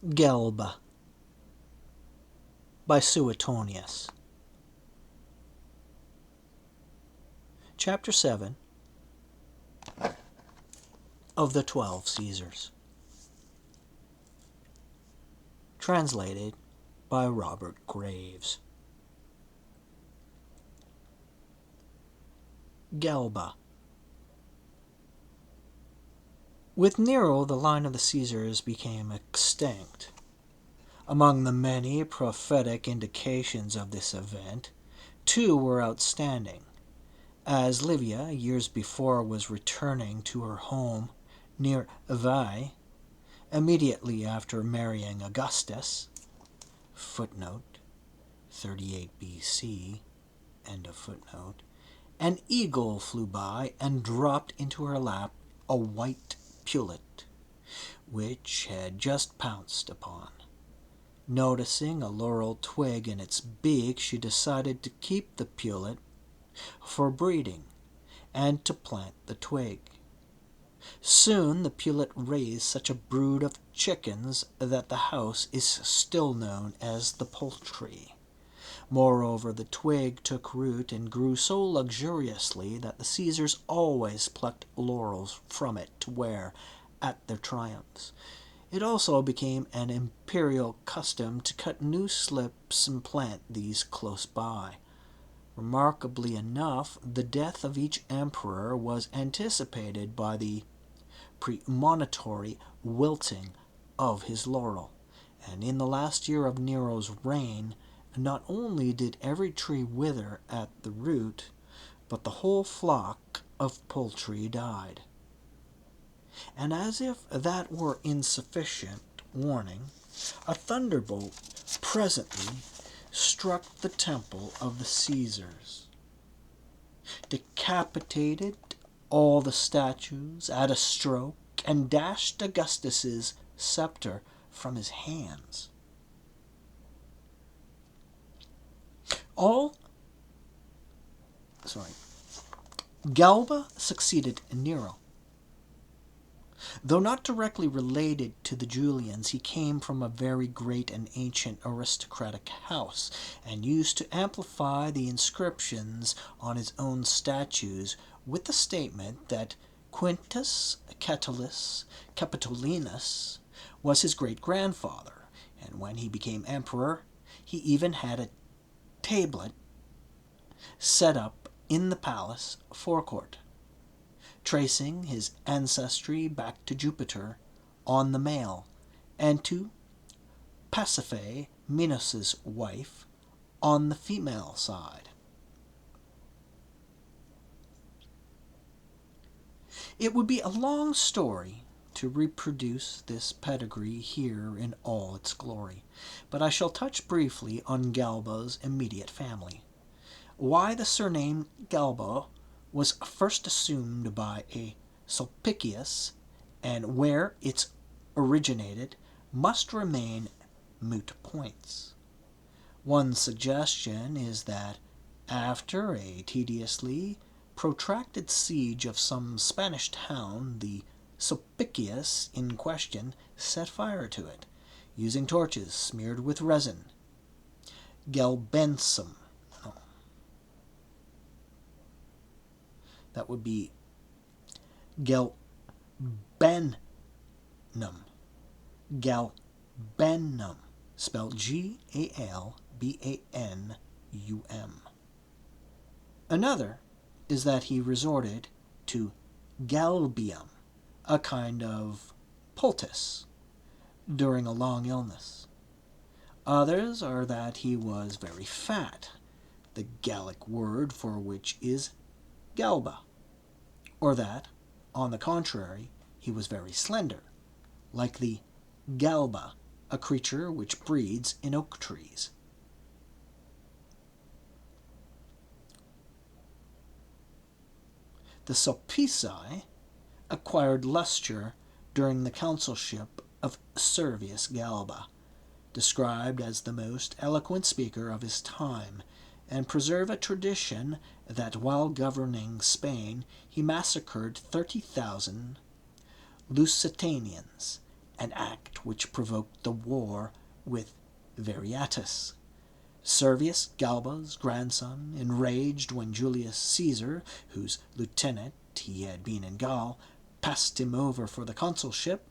GALBA by Suetonius. Chapter 7 of the 12 Caesars. Translated by Robert Graves. GALBA. With Nero, the line of the Caesars became extinct. Among the many prophetic indications of this event, two were outstanding. As Livia, years before, was returning to her home near Veii, immediately after marrying Augustus, footnote 38 BC, end of footnote, an eagle flew by and dropped into her lap a white pullet, which had just pounced upon. Noticing a laurel twig in its beak, she decided to keep the pullet for breeding and to plant the twig. Soon the pullet raised such a brood of chickens that the house is still known as the poultry. Moreover, the twig took root and grew so luxuriously that the Caesars always plucked laurels from it to wear at their triumphs. It also became an imperial custom to cut new slips and plant these close by. Remarkably enough, the death of each emperor was anticipated by the premonitory wilting of his laurel, and in the last year of Nero's reign, not only did every tree wither at the root, but the whole flock of poultry died. And as if that were insufficient warning, a thunderbolt presently struck the temple of the Caesars, decapitated all the statues at a stroke, and dashed Augustus's scepter from his hands. Galba succeeded Nero. Though not directly related to the Julians, he came from a very great and ancient aristocratic house, and used to amplify the inscriptions on his own statues with the statement that Quintus Catulus Capitolinus was his great-grandfather, and when he became emperor, he even had a tablet set up in the palace forecourt, tracing his ancestry back to Jupiter on the male, and to Pasiphae, Minos's wife, on the female side. It would be a long story to reproduce this pedigree here in all its glory, but I shall touch briefly on Galba's immediate family. Why the surname Galba was first assumed by a Sulpicius, and where it originated, must remain moot points. One suggestion is that after a tediously protracted siege of some Spanish town, the Sulpicius in question set fire to it, using torches smeared with resin, galbensum. That would be galbanum. Galbanum, spelled Galbanum. Another is that he resorted to galbium, a kind of poultice, during a long illness. Others are that he was very fat, the Gallic word for which is galba, or that, on the contrary, he was very slender, like the galba, a creature which breeds in oak trees. The Sulpici acquired lustre during the consulship of Servius Galba, described as the most eloquent speaker of his time, and preserve a tradition that while governing Spain he massacred 30,000 Lusitanians an act which provoked the war with Viriatus. Servius Galba's grandson, enraged when Julius Caesar, whose lieutenant he had been in Gaul, passed him over for the consulship,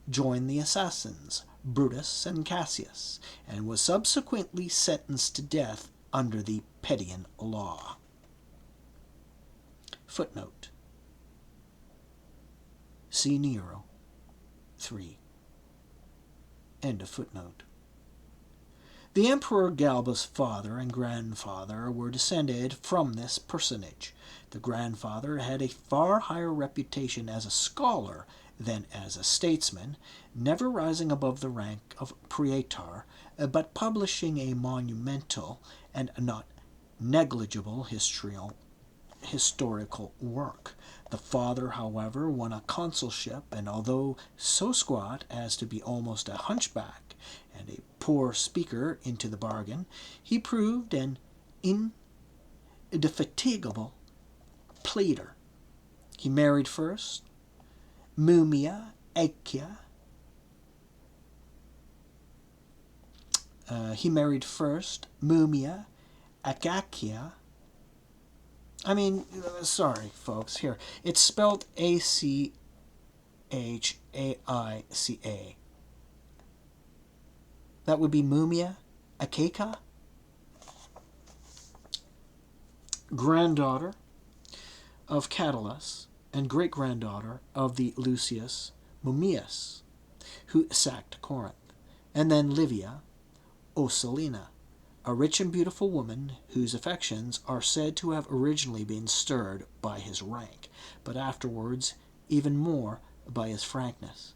joined the assassins, Brutus and Cassius, and was subsequently sentenced to death under the Pedian law. Footnote. See Nero. 3. End of footnote. The Emperor Galba's father and grandfather were descended from this personage. The grandfather had a far higher reputation as a scholar than as a statesman, never rising above the rank of praetor, but publishing a monumental and not negligible historical work. The father, however, won a consulship, and although so squat as to be almost a hunchback, and a poor speaker into the bargain, he proved an indefatigable pleader. He married first Mumia Achaia. Sorry, folks, here. It's spelled Achaica. That would be Mumia Achaia, granddaughter of Catulus and great-granddaughter of the Lucius Mummius, who sacked Corinth, and then Livia Ocellina, a rich and beautiful woman whose affections are said to have originally been stirred by his rank, but afterwards even more by his frankness.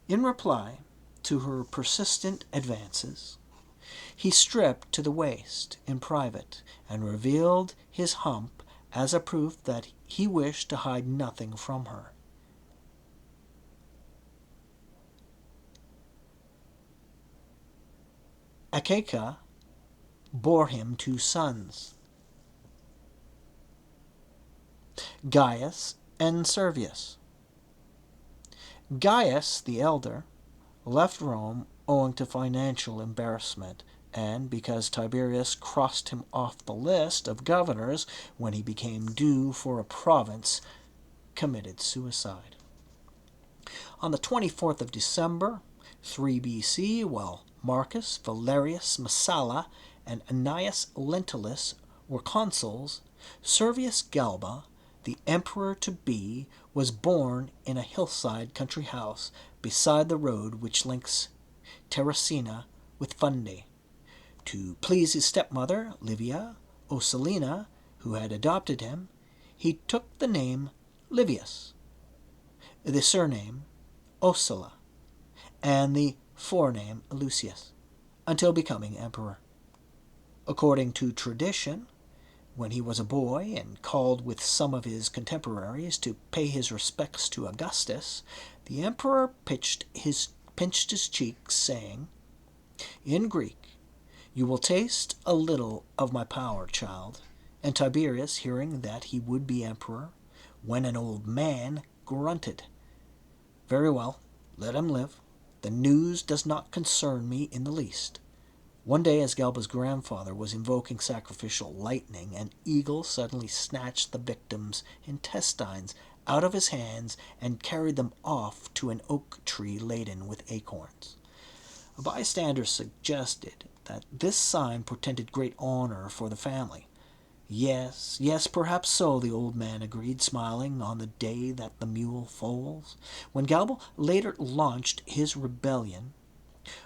In reply to her persistent advances, he stripped to the waist in private and revealed his hump as a proof that he wished to hide nothing from her. Achaia bore him 2 sons, Gaius and Servius. Gaius, the elder, left Rome owing to financial embarrassment, and because Tiberius crossed him off the list of governors when he became due for a province, committed suicide. On the 24th of December, 3 B.C., while Marcus Valerius Messala and Annaeus Lentulus were consuls, Servius Galba, the emperor-to-be, was born in a hillside country house beside the road which links Terracina with Funde. To please his stepmother, Livia Ocellina, who had adopted him, he took the name Livius, the surname Ocella, and the forename Lucius, until becoming emperor. According to tradition, when he was a boy and called with some of his contemporaries to pay his respects to Augustus, the emperor pinched his cheeks, saying, in Greek, "You will taste a little of my power, child." And Tiberius, hearing that he would be emperor, when an old man, grunted, "Very well, let him live. The news does not concern me in the least." One day, as Galba's grandfather was invoking sacrificial lightning, an eagle suddenly snatched the victim's intestines out of his hands and carried them off to an oak tree laden with acorns. A bystander suggested that this sign portended great honor for the family. Yes, perhaps so, the old man agreed, smiling, on the day that the mule foals. When Galba later launched his rebellion,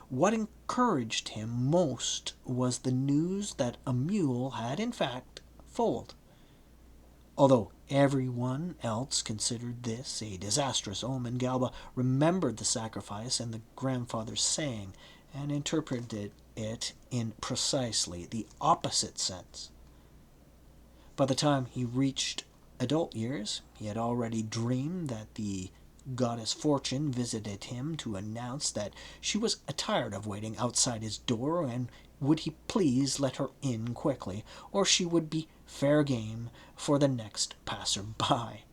what encouraged him most was the news that a mule had in fact foaled. Although everyone else considered this a disastrous omen, Galba remembered the sacrifice and the grandfather's saying, and interpreted it in precisely the opposite sense. By the time he reached adult years, he had already dreamed that the goddess Fortune visited him to announce that she was tired of waiting outside his door, and would he please let her in quickly, or she would be fair game for the next passer-by.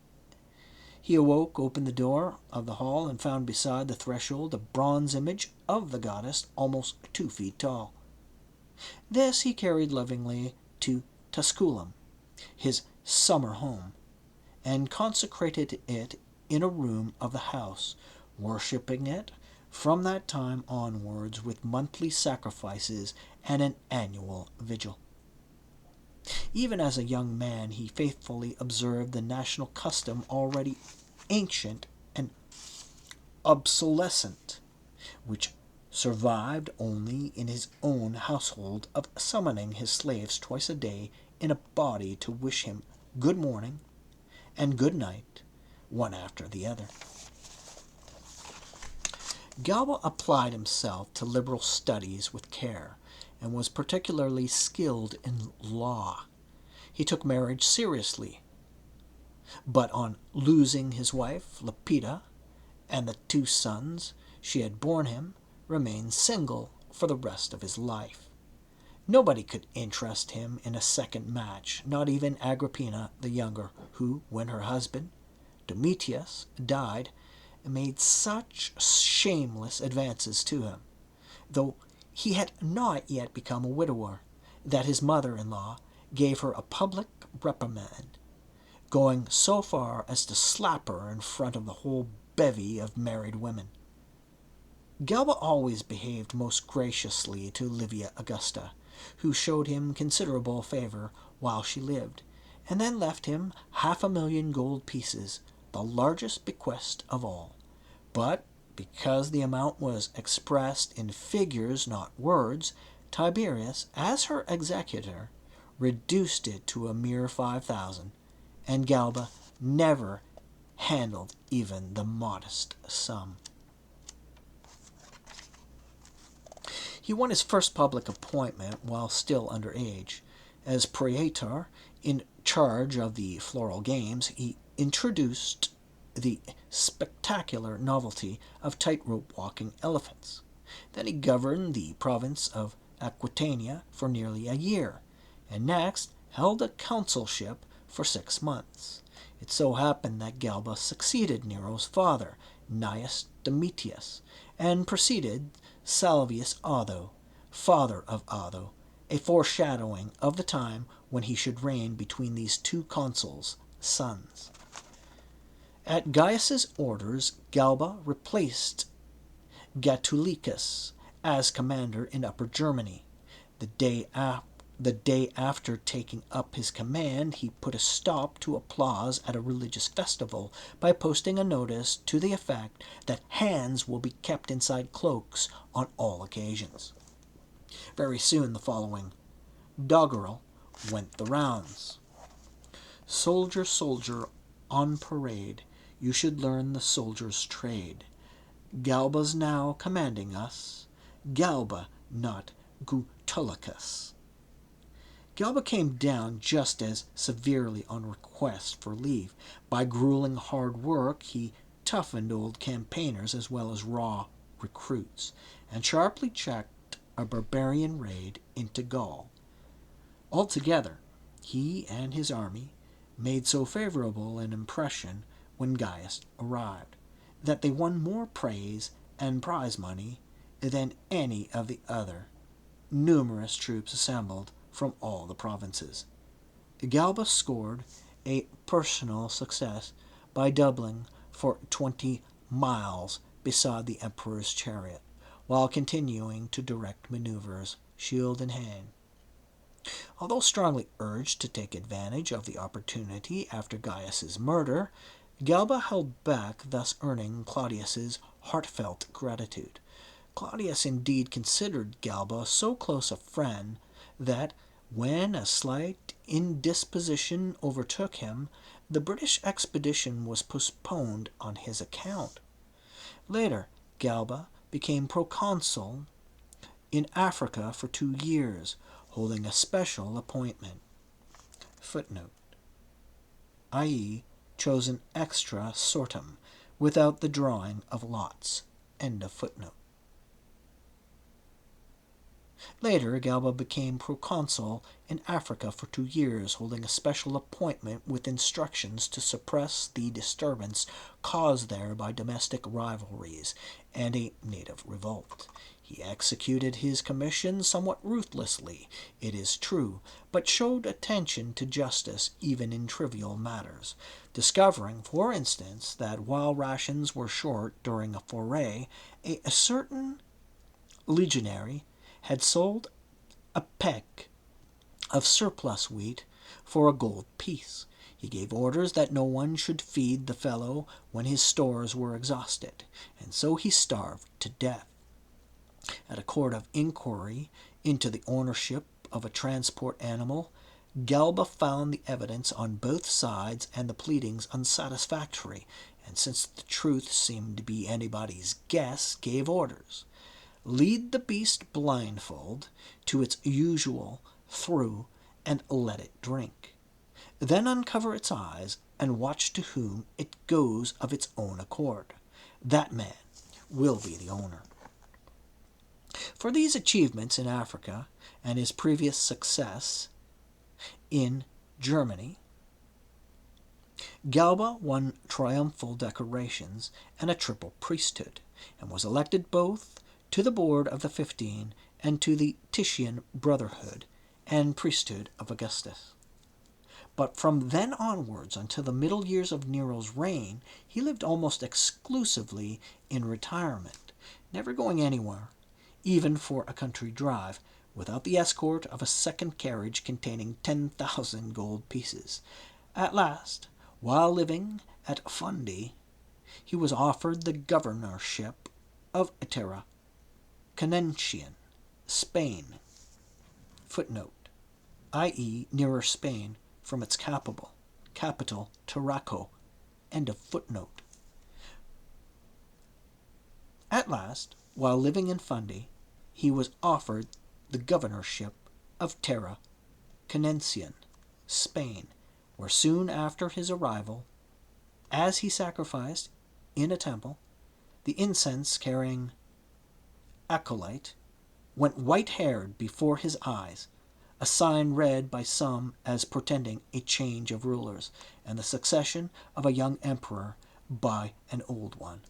He awoke, opened the door of the hall, and found beside the threshold a bronze image of the goddess almost 2 feet tall. This he carried lovingly to Tusculum, his summer home, and consecrated it in a room of the house, worshipping it from that time onwards with monthly sacrifices and an annual vigil. Even as a young man, he faithfully observed the national custom already ancient and obsolescent, which survived only in his own household, of summoning his slaves twice a day in a body to wish him good morning and good night, one after the other. Galba applied himself to liberal studies with care, and was particularly skilled in law. He took marriage seriously, but on losing his wife Lepida and the 2 sons she had borne him, remained single for the rest of his life. Nobody could interest him in a second match, not even Agrippina the younger, who, when her husband, Domitius, died, made such shameless advances to him, though he had not yet become a widower, that his mother-in-law gave her a public reprimand, going so far as to slap her in front of the whole bevy of married women. Galba always behaved most graciously to Livia Augusta, who showed him considerable favor while she lived, and then left him 500,000 gold pieces, the largest bequest of all. But because the amount was expressed in figures, not words, Tiberius, as her executor, reduced it to a mere 5,000, and Galba never handled even the modest sum. He won his first public appointment while still under age. As praetor in charge of the floral games, he introduced the spectacular novelty of tightrope walking elephants. Then he governed the province of Aquitania for nearly a year, and next held a consulship for 6 months. It so happened that Galba succeeded Nero's father, Gnaeus Domitius, and preceded Salvius Otho, father of Otho, a foreshadowing of the time when he should reign between these 2 consuls' sons. At Gaius's orders, Galba replaced Gatulicus as commander in Upper Germany. The day after taking up his command, he put a stop to applause at a religious festival by posting a notice to the effect that hands will be kept inside cloaks on all occasions. Very soon the following doggerel went the rounds. Soldier, soldier, on parade, you should learn the soldier's trade. Galba's now commanding us, Galba, not Gutulicus. Galba came down just as severely on request for leave. By grueling hard work he toughened old campaigners as well as raw recruits, and sharply checked a barbarian raid into Gaul. Altogether, he and his army made so favorable an impression when Gaius arrived, that they won more praise and prize money than any of the other numerous troops assembled from all the provinces. Galba scored a personal success by doubling for 20 miles beside the emperor's chariot, while continuing to direct maneuvers, shield in hand. Although strongly urged to take advantage of the opportunity after Gaius's murder, Galba held back, thus earning Claudius's heartfelt gratitude. Claudius indeed considered Galba so close a friend that, when a slight indisposition overtook him, the British expedition was postponed on his account. Later, Galba became proconsul in Africa for 2 years, holding a special appointment. Footnote, i.e., chosen extra sortum, without the drawing of lots. End of footnote. Later, Galba became proconsul in Africa for 2 years, holding a special appointment with instructions to suppress the disturbance caused there by domestic rivalries and a native revolt. He executed his commission somewhat ruthlessly, it is true, but showed attention to justice even in trivial matters, discovering, for instance, that while rations were short during a foray, a certain legionary had sold a peck of surplus wheat for a gold piece. He gave orders that no one should feed the fellow when his stores were exhausted, and so he starved to death. At a court of inquiry into the ownership of a transport animal, Galba found the evidence on both sides and the pleadings unsatisfactory, and since the truth seemed to be anybody's guess, gave orders. Lead the beast blindfold to its usual through and let it drink. Then uncover its eyes and watch to whom it goes of its own accord. That man will be the owner. For these achievements in Africa and his previous success in Germany, Galba won triumphal decorations and a triple priesthood, and was elected both to the board of the 15 and to the Titian brotherhood and priesthood of Augustus. But from then onwards until the middle years of Nero's reign, he lived almost exclusively in retirement, never going anywhere, even for a country drive, without the escort of a second carriage containing 10,000 gold pieces. At last, while living at Fundi, he was offered the governorship of Terra Cannentian, Spain. Footnote, i.e. nearer Spain from its capital, Tarraco. End of footnote. At last, while living in Fundi, he was offered the governorship of Terra Cannentian, Spain, where soon after his arrival, as he sacrificed in a temple, the incense-carrying acolyte went white-haired before his eyes, a sign read by some as portending a change of rulers, and the succession of a young emperor by an old one.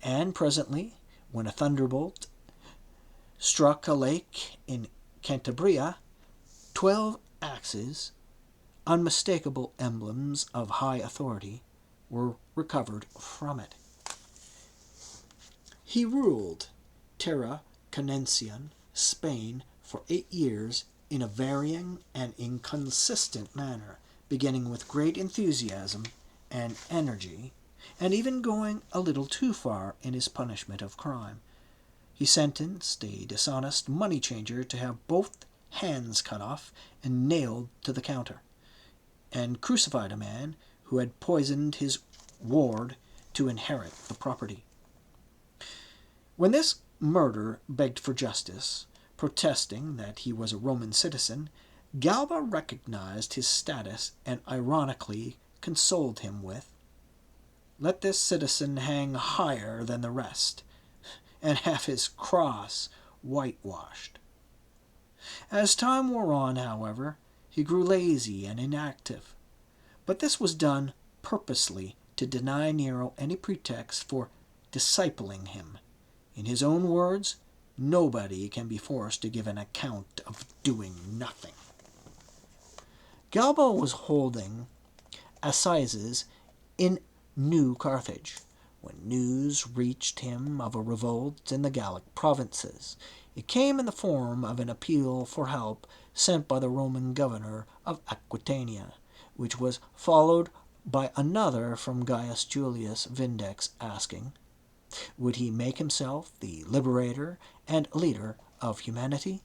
And presently, when a thunderbolt struck a lake in Cantabria, 12 axes, unmistakable emblems of high authority, were recovered from it. He ruled Terra Cannentian, Spain, for 8 years in a varying and inconsistent manner, beginning with great enthusiasm and energy, and even going a little too far in his punishment of crime. He sentenced a dishonest money-changer to have both hands cut off and nailed to the counter, and crucified a man who had poisoned his ward to inherit the property. When this murder begged for justice, protesting that he was a Roman citizen, Galba recognized his status and ironically consoled him with, "Let this citizen hang higher than the rest, and have his cross whitewashed." As time wore on, however, he grew lazy and inactive, but this was done purposely to deny Nero any pretext for discipling him. In his own words, nobody can be forced to give an account of doing nothing. Galba was holding assizes in New Carthage when news reached him of a revolt in the Gallic provinces. It came in the form of an appeal for help sent by the Roman governor of Aquitania, which was followed by another from Gaius Julius Vindex asking, would he make himself the liberator and leader of humanity?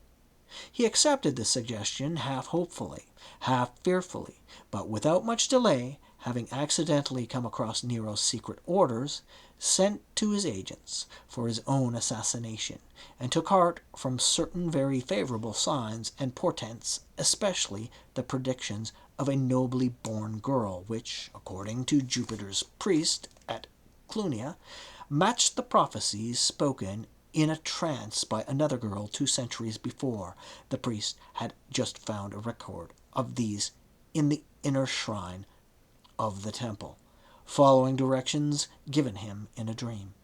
He accepted the suggestion half hopefully, half fearfully, but without much delay, having accidentally come across Nero's secret orders, sent to his agents for his own assassination, and took heart from certain very favorable signs and portents, especially the predictions of a nobly born girl, which, according to Jupiter's priest at Clunia, matched the prophecies spoken in a trance by another girl 2 centuries before. The priest had just found a record of these in the inner shrine of the temple, following directions given him in a dream.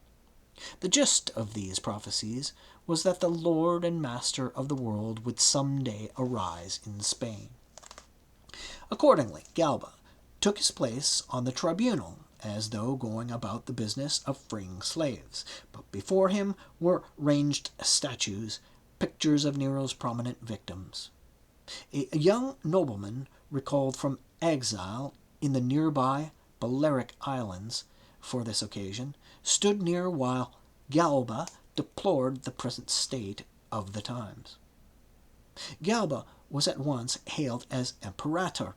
The gist of these prophecies was that the Lord and Master of the world would someday arise in Spain. Accordingly, Galba took his place on the tribunal, as though going about the business of freeing slaves, but before him were ranged statues, pictures of Nero's prominent victims. A young nobleman, recalled from exile in the nearby Balearic Islands for this occasion, stood near while Galba deplored the present state of the times. Galba was at once hailed as Imperator,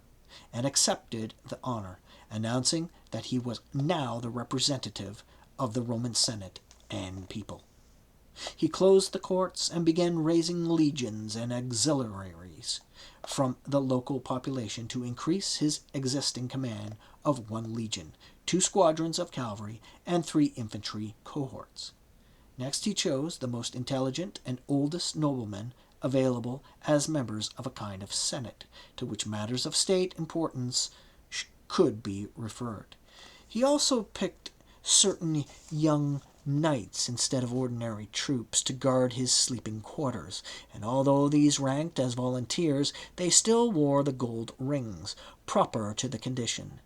and accepted the honor, announcing that he was now the representative of the Roman Senate and people. He closed the courts and began raising legions and auxiliaries from the local population to increase his existing command of 1 legion, 2 squadrons of cavalry, and 3 infantry cohorts. Next he chose the most intelligent and oldest noblemen available as members of a kind of senate, to which matters of state importance could be referred. He also picked certain young knights instead of ordinary troops to guard his sleeping quarters, and although these ranked as volunteers, they still wore the gold rings, proper to the condition.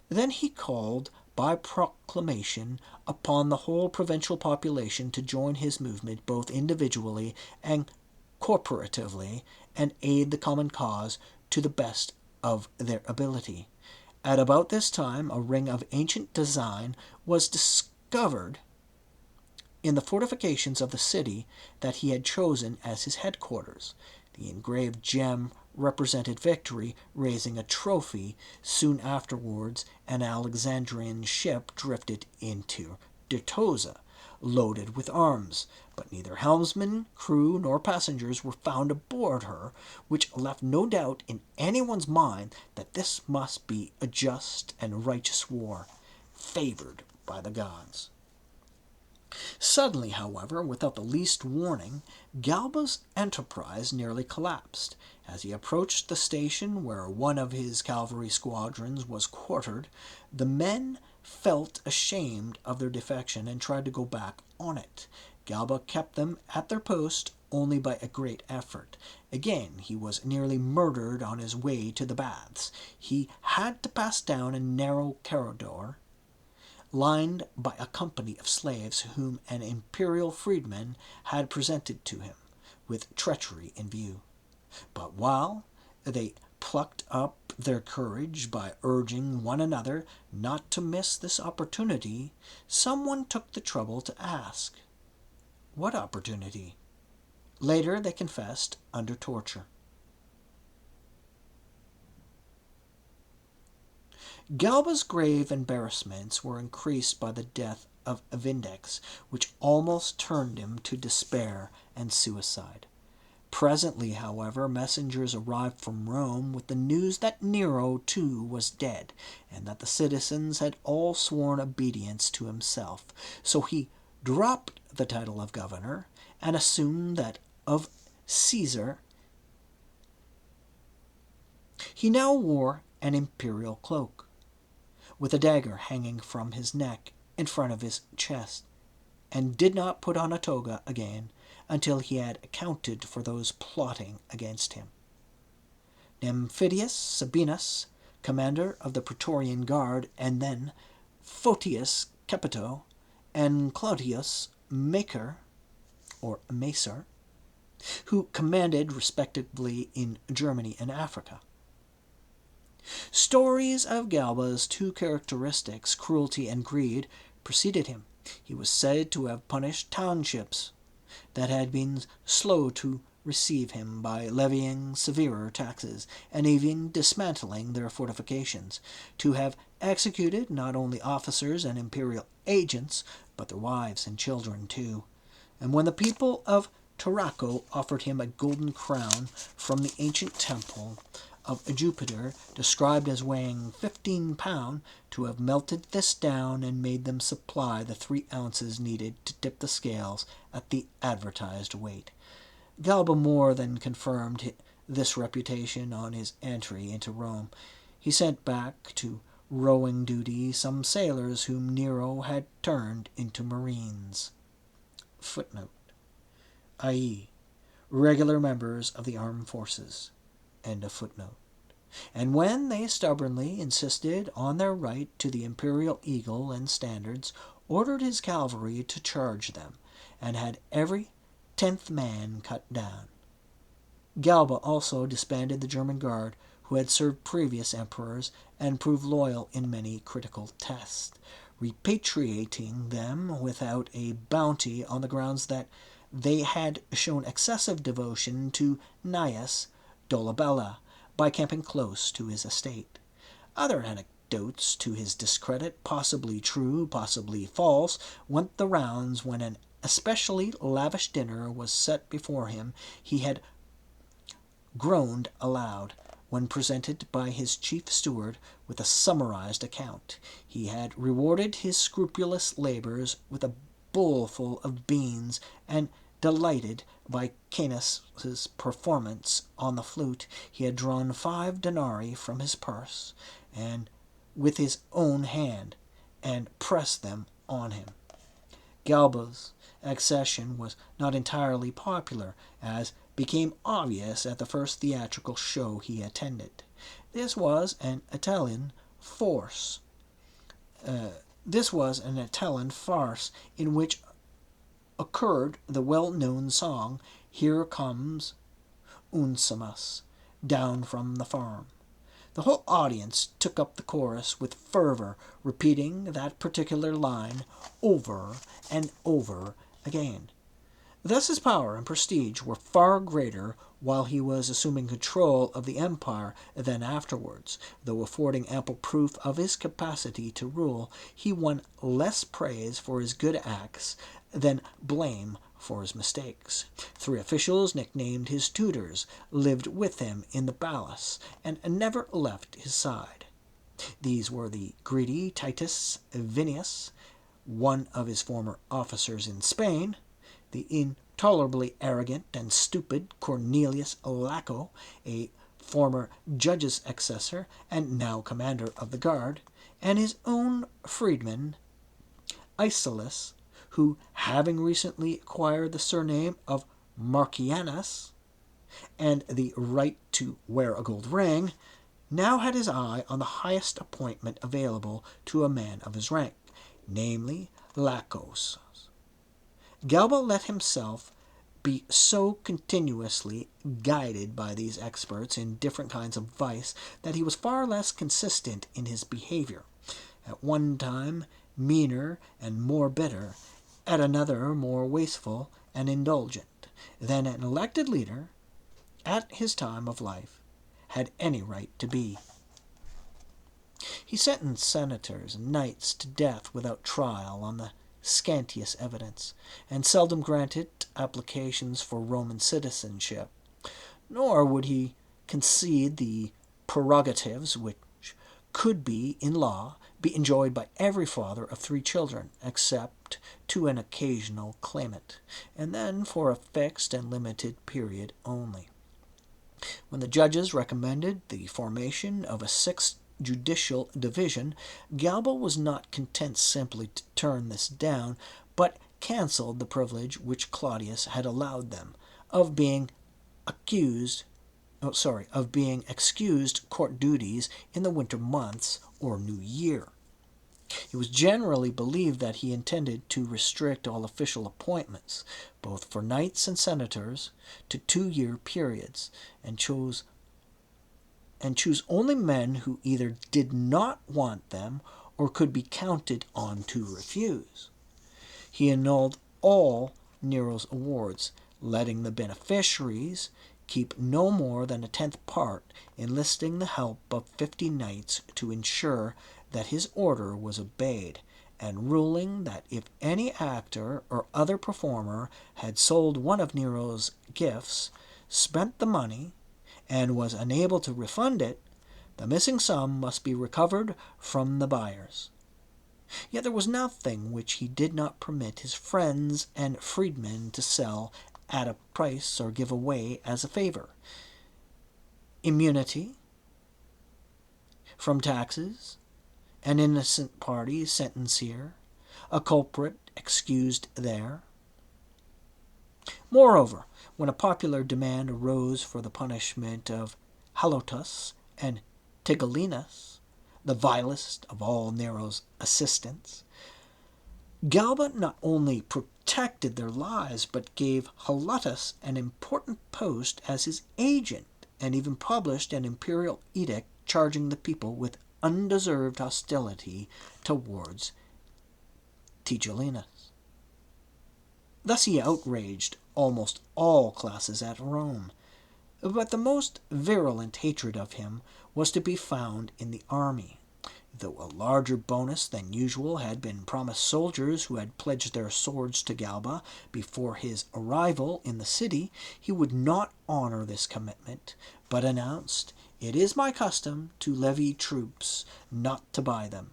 Then he called by proclamation upon the whole provincial population to join his movement both individually and corporatively, and aid the common cause to the best of their ability. At about this time, a ring of ancient design was discovered in the fortifications of the city that he had chosen as his headquarters. The engraved gem represented victory, raising a trophy. Soon afterwards, an Alexandrian ship drifted into Dertosa, loaded with arms, but neither helmsman, crew, nor passengers were found aboard her, which left no doubt in anyone's mind that this must be a just and righteous war, favored by the gods. Suddenly, however, without the least warning, Galba's enterprise nearly collapsed. As he approached the station where one of his cavalry squadrons was quartered, the men felt ashamed of their defection and tried to go back on it. Galba kept them at their post only by a great effort. Again he was nearly murdered on his way to the baths. He had to pass down a narrow corridor lined by a company of slaves whom an imperial freedman had presented to him, with treachery in view. But while they plucked up their courage by urging one another not to miss this opportunity, someone took the trouble to ask, "What opportunity?" Later they confessed under torture. Galba's grave embarrassments were increased by the death of Vindex, which almost turned him to despair and suicide. Presently, however, messengers arrived from Rome with the news that Nero, too, was dead, and that the citizens had all sworn obedience to himself. So he dropped the title of governor and assumed that of Caesar. He now wore an imperial cloak, with a dagger hanging from his neck in front of his chest, and did not put on a toga again until he had accounted for those plotting against him. Nymphidius Sabinus, commander of the Praetorian Guard, and then Photius Capito, and Claudius Macer, who commanded respectively in Germany and Africa. Stories of Galba's 2 characteristics, cruelty and greed, preceded him. He was said to have punished townships that had been slow to receive him by levying severer taxes, and even dismantling their fortifications, to have executed not only officers and imperial agents, but their wives and children too. And when the people of Tarraco offered him a golden crown from the ancient temple of Jupiter, described as weighing 15 pounds, to have melted this down and made them supply the 3 ounces needed to tip the scales at the advertised weight. Galba more than confirmed this reputation on his entry into Rome. He sent back to rowing duty some sailors whom Nero had turned into marines. Footnote, i.e., regular members of the armed forces. End of footnote. And when they stubbornly insisted on their right to the imperial eagle and standards, ordered his cavalry to charge them, and had every 10th man cut down. Galba also disbanded the German guard, who had served previous emperors and proved loyal in many critical tests, repatriating them without a bounty on the grounds that they had shown excessive devotion to Gnaeus Dolabella by camping close to his estate. Other anecdotes to his discredit, possibly true, possibly false, went the rounds. When an especially lavish dinner was set before him, he had groaned aloud when presented by his chief steward with a summarized account. He had rewarded his scrupulous labors with a bowlful of beans, and delighted by Canis's performance on the flute, he had drawn 5 denarii from his purse, and with his own hand, and pressed them on him. Galba's accession was not entirely popular, as became obvious at the first theatrical show he attended. This was an Italian farce. In which occurred the well-known song, "Here Comes Onesimus Down from the Farm." The whole audience took up the chorus with fervor, repeating that particular line over and over again. Thus his power and prestige were far greater while he was assuming control of the empire than afterwards. Though affording ample proof of his capacity to rule, he won less praise for his good acts than blame for his mistakes. 3 officials, nicknamed his tutors, lived with him in the palace, and never left his side. These were the greedy Titus Vinius, one of his former officers in Spain, the intolerably arrogant and stupid Cornelius Laco, a former judge's assessor and now commander of the guard, and his own freedman, Icelus, who, having recently acquired the surname of Marcianus and the right to wear a gold ring, now had his eye on the highest appointment available to a man of his rank, namely Lacos. Galba let himself be so continuously guided by these experts in different kinds of vice that he was far less consistent in his behavior. At one time meaner and more bitter, at another more wasteful and indulgent, than an elected leader, at his time of life, had any right to be. He sentenced senators and knights to death without trial on the scantiest evidence, and seldom granted applications for Roman citizenship. Nor would he concede the prerogatives which could be, in law, be enjoyed by every father of 3 children, except to an occasional claimant, and then for a fixed and limited period only. When the judges recommended the formation of a 6th judicial division, Galba was not content simply to turn this down, but cancelled the privilege which Claudius had allowed them of being excused court duties in the winter months or New Year. It was generally believed that he intended to restrict all official appointments, both for knights and senators, to 2-year periods, and choose only men who either did not want them or could be counted on to refuse. He annulled all Nero's awards, letting the beneficiaries keep no more than a 10th part, enlisting the help of 50 knights to ensure that his order was obeyed, and ruling that if any actor or other performer had sold one of Nero's gifts, spent the money, and was unable to refund it, the missing sum must be recovered from the buyers. Yet there was nothing which he did not permit his friends and freedmen to sell at a price or give away as a favor. Immunity from taxes, an innocent party sentenced here, a culprit excused there. Moreover, when a popular demand arose for the punishment of Halotus and Tigellinus, the vilest of all Nero's assistants, Galba not only protected their lives, but gave Halotus an important post as his agent, and even published an imperial edict charging the people with undeserved hostility towards Tigellinus. Thus he outraged almost all classes at Rome, but the most virulent hatred of him was to be found in the army. Though a larger bonus than usual had been promised soldiers who had pledged their swords to Galba before his arrival in the city, he would not honor this commitment, but announced, "It is my custom to levy troops, not to buy them."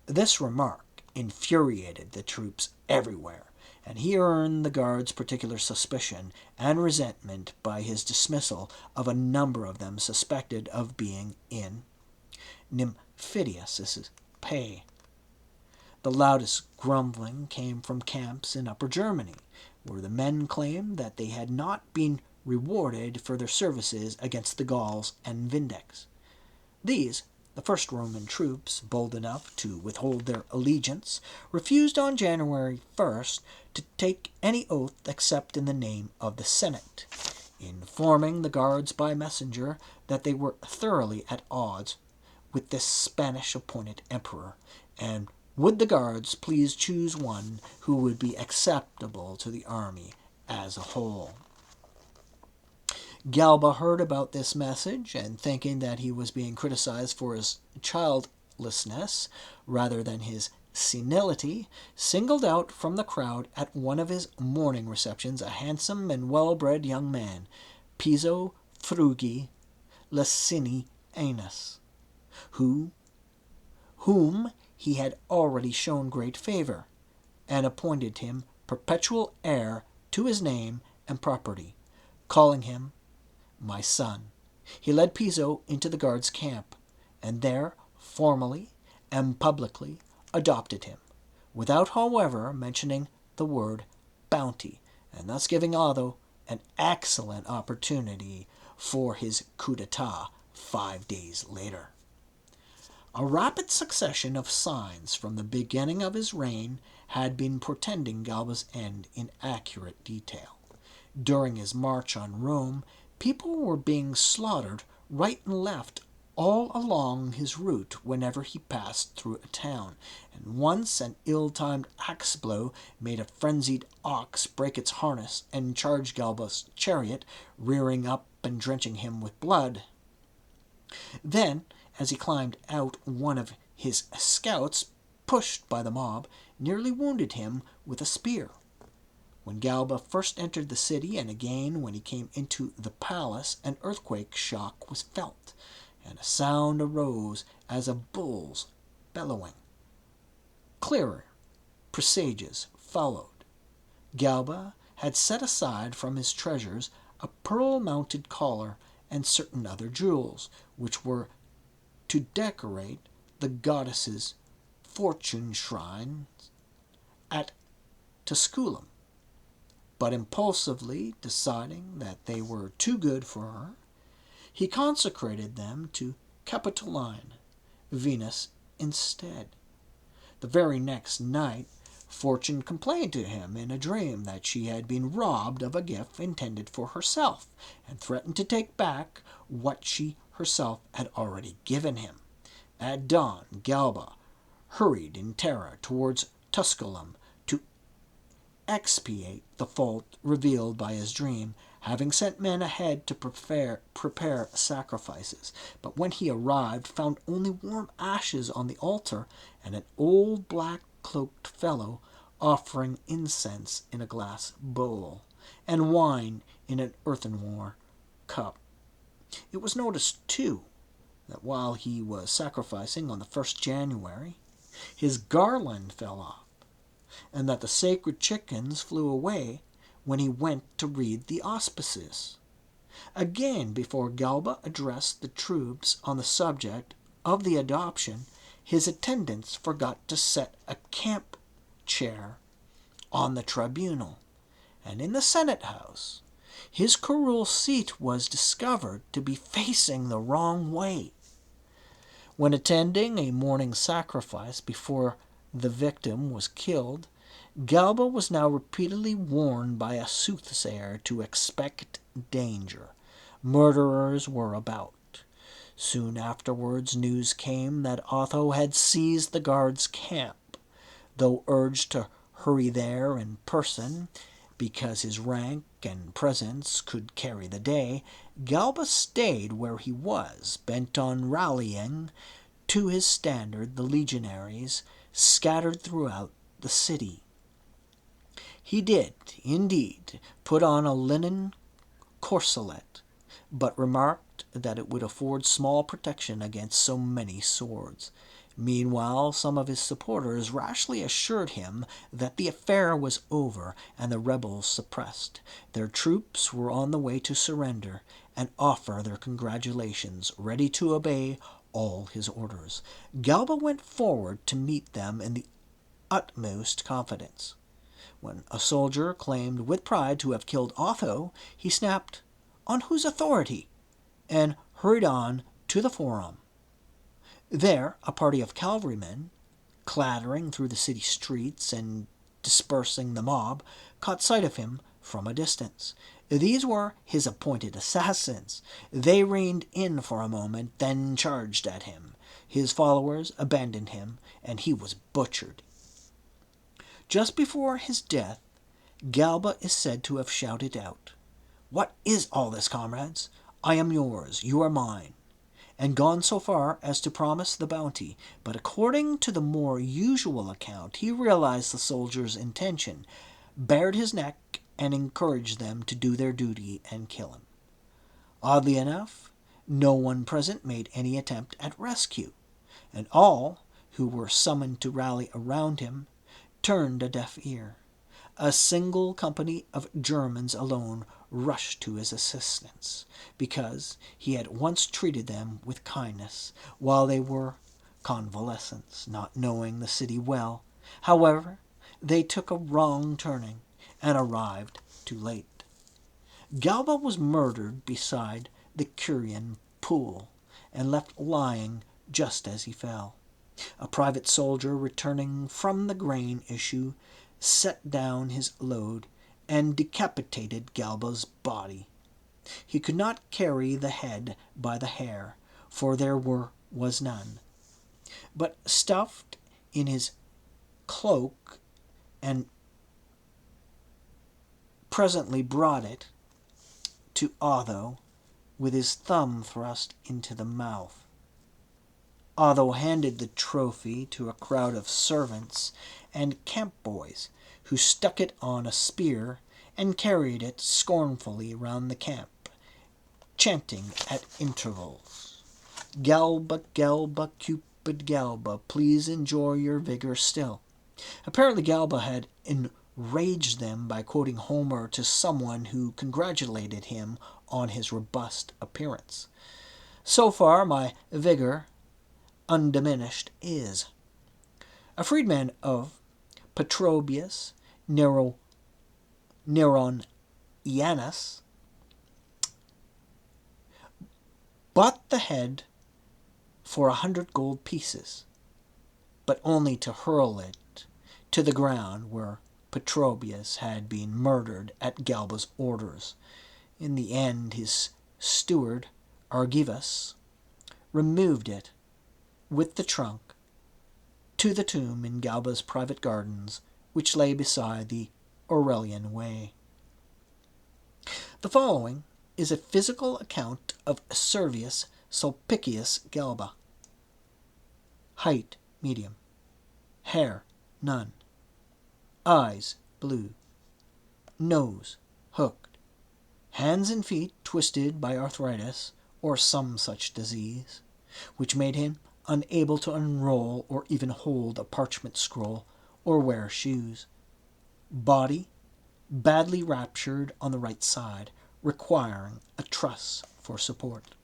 This remark infuriated the troops everywhere, and he earned the guards particular suspicion and resentment by his dismissal of a number of them suspected of being in Nymphidius's pay. The loudest grumbling came from camps in Upper Germany, where the men claimed that they had not been rewarded for their services against the Gauls and Vindex. These, the first Roman troops, bold enough to withhold their allegiance, refused on January 1st to take any oath except in the name of the Senate, informing the guards by messenger that they were thoroughly at odds with this Spanish appointed emperor, and would the guards please choose one who would be acceptable to the army as a whole. Galba heard about this message, and thinking that he was being criticized for his childlessness rather than his senility, singled out from the crowd at one of his morning receptions a handsome and well-bred young man, Piso Frugi Licinianus, whom he had already shown great favor, and appointed him perpetual heir to his name and property, calling him "my son." He led Piso into the guards' camp, and there formally and publicly adopted him, without, however, mentioning the word bounty, and thus giving Otho an excellent opportunity for his coup d'etat 5 days later. A rapid succession of signs from the beginning of his reign had been portending Galba's end in accurate detail. During his march on Rome, people were being slaughtered right and left all along his route whenever he passed through a town, and once an ill-timed axe blow made a frenzied ox break its harness and charge Galba's chariot, rearing up and drenching him with blood. Then, as he climbed out, one of his scouts, pushed by the mob, nearly wounded him with a spear. When Galba first entered the city, and again when he came into the palace, an earthquake shock was felt, and a sound arose as of bulls bellowing. Clearer presages followed. Galba had set aside from his treasures a pearl-mounted collar and certain other jewels, which were to decorate the goddess's fortune shrine at Tusculum, but impulsively deciding that they were too good for her, he consecrated them to Capitoline, Venus, instead. The very next night, Fortune complained to him in a dream that she had been robbed of a gift intended for herself, and threatened to take back what she herself had already given him. At dawn, Galba hurried in terror towards Tusculum to expiate the fault revealed by his dream, having sent men ahead to prepare sacrifices. But when he arrived, found only warm ashes on the altar, and an old black-cloaked fellow offering incense in a glass bowl, and wine in an earthenware cup. It was noticed, too, that while he was sacrificing on the 1st January, his garland fell off, and that the sacred chickens flew away when he went to read the auspices. Again, before Galba addressed the troops on the subject of the adoption, his attendants forgot to set a camp chair on the tribunal, and in the Senate House his curule seat was discovered to be facing the wrong way. When attending a morning sacrifice before the victim was killed, Galba was now repeatedly warned by a soothsayer to expect danger. Murderers were about. Soon afterwards news came that Otho had seized the guards' camp. Though urged to hurry there in person, because his rank and presence could carry the day, Galba stayed where he was, bent on rallying to his standard the legionaries scattered throughout the city. He did, indeed, put on a linen corselet, but remarked that it would afford small protection against so many swords. Meanwhile, some of his supporters rashly assured him that the affair was over and the rebels suppressed. Their troops were on the way to surrender and offer their congratulations, ready to obey all his orders. Galba went forward to meet them in the utmost confidence. When a soldier claimed with pride to have killed Otho, he snapped, "On whose authority?" and hurried on to the forum. There, a party of cavalrymen, clattering through the city streets and dispersing the mob, caught sight of him from a distance. These were his appointed assassins. They reined in for a moment, then charged at him. His followers abandoned him, and he was butchered. Just before his death, Galba is said to have shouted out, "What is all this, comrades? I am yours, you are mine," and gone so far as to promise the bounty. But according to the more usual account, he realized the soldiers' intention, bared his neck, and encouraged them to do their duty and kill him. Oddly enough, no one present made any attempt at rescue, and all who were summoned to rally around him turned a deaf ear. A single company of Germans alone rushed to his assistance, because he had once treated them with kindness while they were convalescents, not knowing the city well. However, they took a wrong turning and arrived too late. Galba was murdered beside the Curian pool and left lying just as he fell. A private soldier returning from the grain issue set down his load and decapitated Galba's body. He could not carry the head by the hair, for there was none, but stuffed in his cloak and presently brought it to Otho with his thumb thrust into the mouth. Otho handed the trophy to a crowd of servants and camp boys, who stuck it on a spear and carried it scornfully round the camp, chanting at intervals, "Galba, Galba, Cupid Galba, please enjoy your vigor still." Apparently Galba had enraged them by quoting Homer to someone who congratulated him on his robust appearance. "So far my vigor undiminished is." A freedman of Petrobius Neronianus bought the head for 100 gold pieces, but only to hurl it to the ground where Petrobius had been murdered at Galba's orders. In the end, his steward, Argivus, removed it with the trunk to the tomb in Galba's private gardens, which lay beside the Aurelian Way. The following is a physical account of Servius Sulpicius Galba. Height, medium. Hair, none. Eyes, blue. Nose, hooked. Hands and feet twisted by arthritis or some such disease, which made him unable to unroll or even hold a parchment scroll or wear shoes. Body badly ruptured on the right side, requiring a truss for support.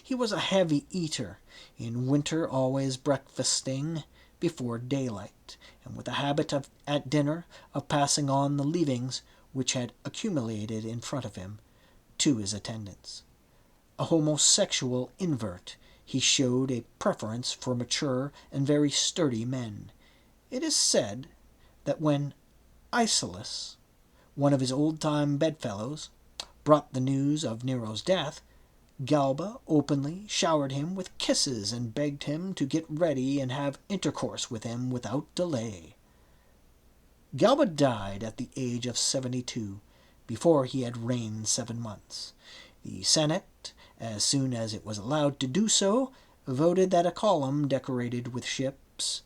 He was a heavy eater, in winter always breakfasting before daylight, and with a habit at dinner of passing on the leavings which had accumulated in front of him to his attendants. A homosexual invert, he showed a preference for mature and very sturdy men. It is said that when Icelus, one of his old-time bedfellows, brought the news of Nero's death, Galba openly showered him with kisses and begged him to get ready and have intercourse with him without delay. Galba died at the age of 72, before he had reigned 7 months. The Senate, as soon as it was allowed to do so, voted that a column decorated with ships'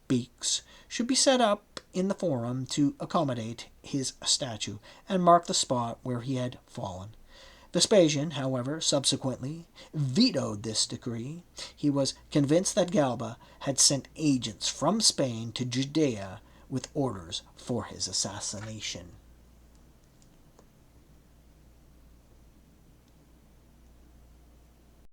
beaks should be set up in the Forum to accommodate his statue and mark the spot where he had fallen. Vespasian, however, subsequently vetoed this decree. He was convinced that Galba had sent agents from Spain to Judea with orders for his assassination.